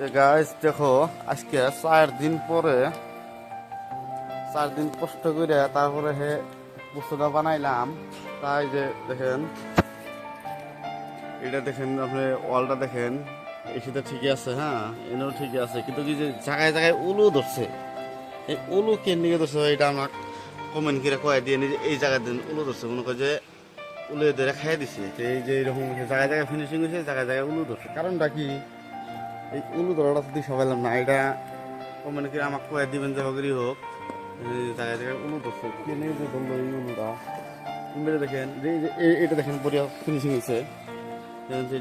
Guys দেখো, আজকে 4 দিন পরে 4 দিন কষ্ট করে তারপরে বস্তুটা বানাইলাম। তাই যে দেখেন, এটা দেখেন, আপনি ওয়ালটা দেখেন, এসিটা ঠিকই আছে, হ্যাঁ এনেও ঠিকই আছে, কিন্তু কি যে জায়গায় জায়গায় উলু ধরছে। এই উলু কেন দিকে ধরছে এটা আমার কমেন্ট করে কয়ে দিয়ে নিজে এই জায়গায় দিন উলু ধরছে, মনে করে যে উলু ধরে খাইয়ে দিছে। তো এই যে এরকম জায়গায় জায়গায় ফিনিশিং হয়েছে, জায়গায় জায়গায় উলু ধরছে। কারণটা কি, এই উলু ধরাটা যদি সবাইলাম না, এটা কমেন্ট করে আমাকে কয়ে দিবেন যে হগরি হোক। এই জায়গায় জায়গায় উলু ধরছে, কেনে যে ধরলো এই উলুটা। মেরে দেখেন যে এটা দেখেন বড়িয়া ফিনিশিং হয়েছে। দেখেন যে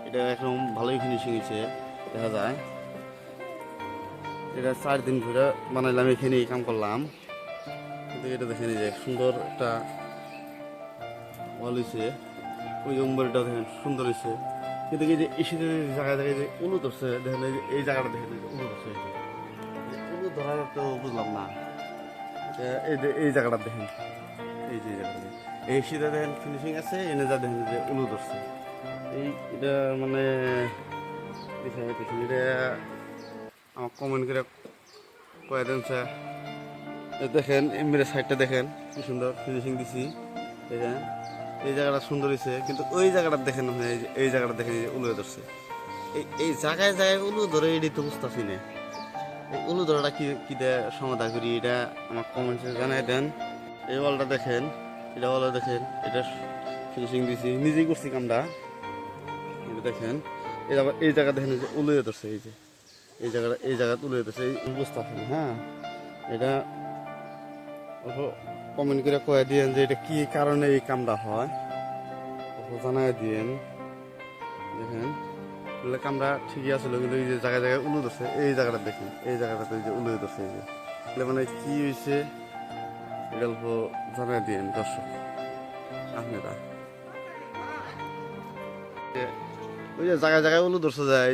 এটা একদম ভালোই ফিনিশিং হয়েছে, দেখা যায়। এটা 4 দিন ধরে বানাইলাম, এখানেই কাম করলাম। কিন্তু এটা দেখেন এই যে সুন্দর একটা ওয়াল হয়েছে, ওই উম্বরটা দেখেন সুন্দর হয়েছে। কিন্তু এই যে এসিতে জায়গায় জায়গায় যে উলু ধরছে, দেখেন এই জায়গাটা দেখেন, এই যে উলু ধরছে, এই যে উলু ধরার তো বুঝলাম না। এই যে এই জায়গাটা দেখেন, এই যে জায়গাটা এই এসিতে দেখেন ফিনিশিং আছে, এনে যা দেখেন যে উলু ধরছে। এই এটা মানে এটা আমার কমেন্ট করে কয়ে দেন স্যার। দেখেন এমনি সাইডটা দেখেন কি সুন্দর ফিনিশিং দিছি, দেখেন এই জায়গাটা সুন্দর হয়েছে। কিন্তু ওই জায়গাটা দেখেন, এই জায়গাটা দেখেন এই যে উলু ধরছে। এই জায়গায় জায়গায় উলু ধরে এটি তো বুঝতেছি না। এই উলু ধরাটা কি কি দেয় সমাধান করি, এটা আমার কমেন্টে জানাই দেন। এই ওয়ালটা দেখেন, এটা ওয়ালটা দেখেন, এটা ফিনিশিং দিছি, নিজেই করছি কামটা। এটা দেখেন, এই জায়গা দেখেন যে উলু ধরছে, এই যে এই জায়গা তুলে ধরছে, এই বুঝতেছি না। হ্যাঁ, এটা কমেন্ট করে কয়ে দিয়েন যে এটা কি কারণে এই কামটা হয়, জানাই দিয়েন। দেখেন কামটা ঠিকই আছে, কিন্তু এই যে জায়গায় জায়গায় উলু ধরছে, এই জায়গাটা দেখেন, এই জায়গাটাতে যে উলু ধরছে, এই যে মানে কি হয়েছে এটা অল্প জানাই দিয়েন দর্শক আপনারা। ওই যে জায়গায় জায়গায় উলু ধরছে যায়।